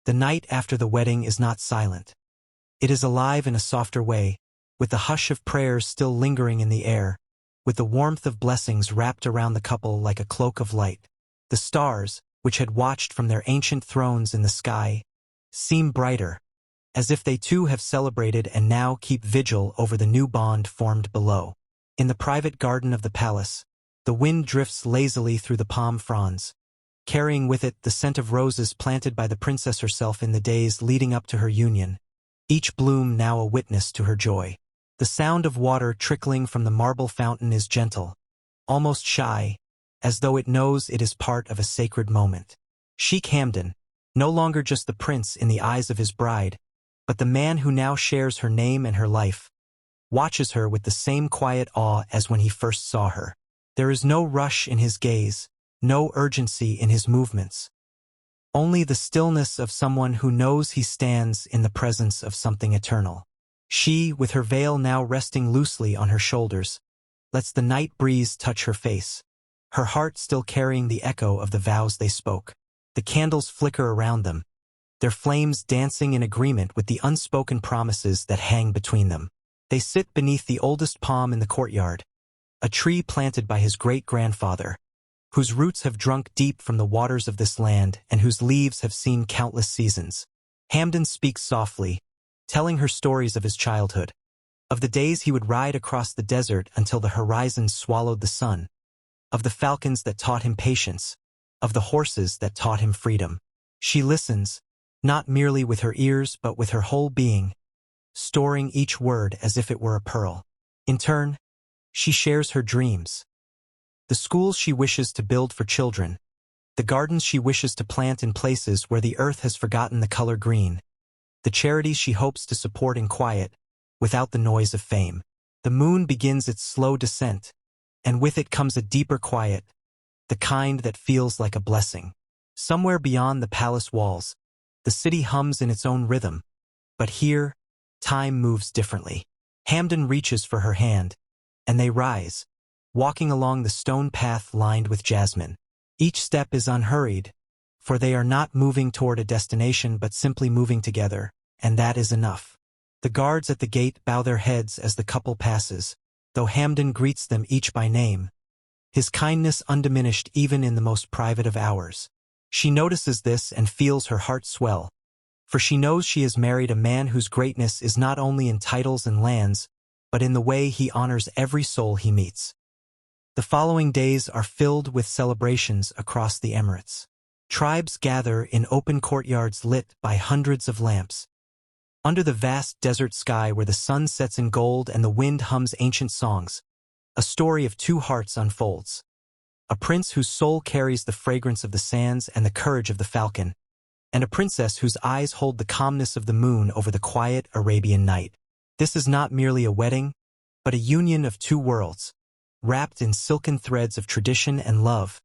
The night after the wedding is not silent. It is alive in a softer way, with the hush of prayers still lingering in the air, with the warmth of blessings wrapped around the couple like a cloak of light. The stars, which had watched from their ancient thrones in the sky, seem brighter, as if they too have celebrated and now keep vigil over the new bond formed below. In the private garden of the palace, the wind drifts lazily through the palm fronds, carrying with it the scent of roses planted by the princess herself in the days leading up to her union, each bloom now a witness to her joy. The sound of water trickling from the marble fountain is gentle, almost shy, as though it knows it is part of a sacred moment. Sheikh Hamdan, no longer just the prince in the eyes of his bride, but the man who now shares her name and her life, watches her with the same quiet awe as when he first saw her. There is no rush in his gaze, no urgency in his movements. Only the stillness of someone who knows he stands in the presence of something eternal. She, with her veil now resting loosely on her shoulders, lets the night breeze touch her face, her heart still carrying the echo of the vows they spoke. The candles flicker around them, their flames dancing in agreement with the unspoken promises that hang between them. They sit beneath the oldest palm in the courtyard, a tree planted by his great-grandfather, whose roots have drunk deep from the waters of this land and whose leaves have seen countless seasons. Hamdan speaks softly, telling her stories of his childhood, of the days he would ride across the desert until the horizon swallowed the sun, of the falcons that taught him patience, of the horses that taught him freedom. She listens, not merely with her ears but with her whole being, storing each word as if it were a pearl. In turn, she shares her dreams. The schools she wishes to build for children, the gardens she wishes to plant in places where the earth has forgotten the color green, the charities she hopes to support in quiet, without the noise of fame. The moon begins its slow descent, and with it comes a deeper quiet, the kind that feels like a blessing. Somewhere beyond the palace walls, the city hums in its own rhythm, but here, time moves differently. Hamdan reaches for her hand, and they rise, walking along the stone path lined with jasmine. Each step is unhurried, for they are not moving toward a destination but simply moving together, and that is enough. The guards at the gate bow their heads as the couple passes, though Hamdan greets them each by name, his kindness undiminished even in the most private of hours. She notices this and feels her heart swell, for she knows she has married a man whose greatness is not only in titles and lands, but in the way he honors every soul he meets. The following days are filled with celebrations across the Emirates. Tribes gather in open courtyards lit by hundreds of lamps. Under the vast desert sky where the sun sets in gold and the wind hums ancient songs, a story of two hearts unfolds. A prince whose soul carries the fragrance of the sands and the courage of the falcon, and a princess whose eyes hold the calmness of the moon over the quiet Arabian night. This is not merely a wedding, but a union of two worlds, wrapped in silken threads of tradition and love,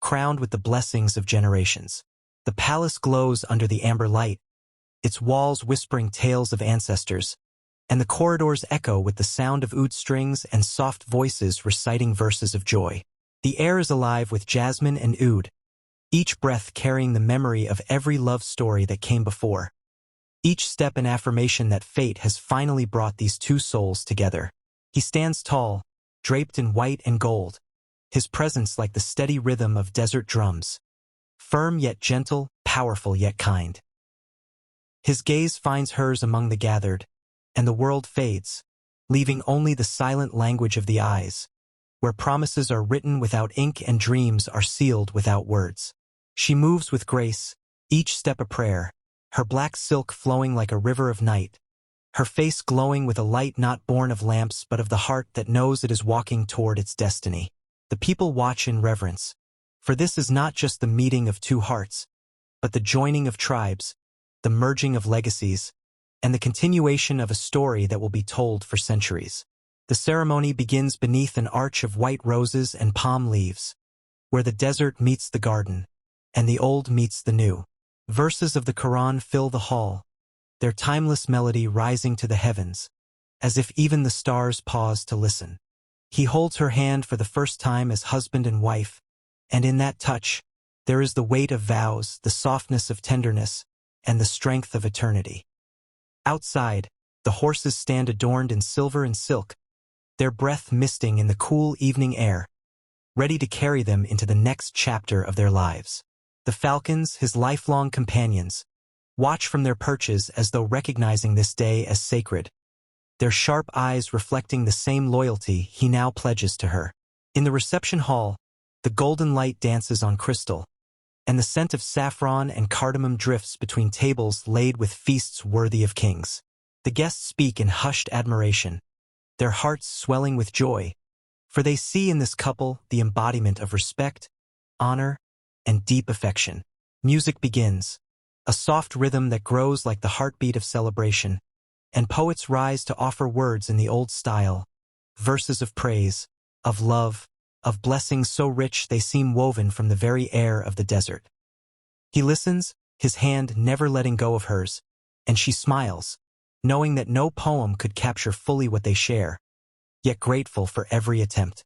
crowned with the blessings of generations. The palace glows under the amber light, its walls whispering tales of ancestors, and the corridors echo with the sound of oud strings and soft voices reciting verses of joy. The air is alive with jasmine and oud, each breath carrying the memory of every love story that came before. Each step an affirmation that fate has finally brought these two souls together. He stands tall, draped in white and gold, his presence like the steady rhythm of desert drums, firm yet gentle, powerful yet kind. His gaze finds hers among the gathered, and the world fades, leaving only the silent language of the eyes, where promises are written without ink and dreams are sealed without words. She moves with grace, each step a prayer, her black silk flowing like a river of night, her face glowing with a light not born of lamps but of the heart that knows it is walking toward its destiny. The people watch in reverence, for this is not just the meeting of two hearts, but the joining of tribes, the merging of legacies, and the continuation of a story that will be told for centuries. The ceremony begins beneath an arch of white roses and palm leaves, where the desert meets the garden, and the old meets the new. Verses of the Quran fill the hall, their timeless melody rising to the heavens, as if even the stars pause to listen. He holds her hand for the first time as husband and wife, and in that touch, there is the weight of vows, the softness of tenderness, and the strength of eternity. Outside, the horses stand adorned in silver and silk, their breath misting in the cool evening air, ready to carry them into the next chapter of their lives. The falcons, his lifelong companions, watch from their perches as though recognizing this day as sacred, their sharp eyes reflecting the same loyalty he now pledges to her. In the reception hall, the golden light dances on crystal, and the scent of saffron and cardamom drifts between tables laid with feasts worthy of kings. The guests speak in hushed admiration, their hearts swelling with joy, for they see in this couple the embodiment of respect, honor, and deep affection. Music begins, a soft rhythm that grows like the heartbeat of celebration, and poets rise to offer words in the old style, verses of praise, of love, of blessings so rich they seem woven from the very air of the desert. He listens, his hand never letting go of hers, and she smiles, knowing that no poem could capture fully what they share, yet grateful for every attempt.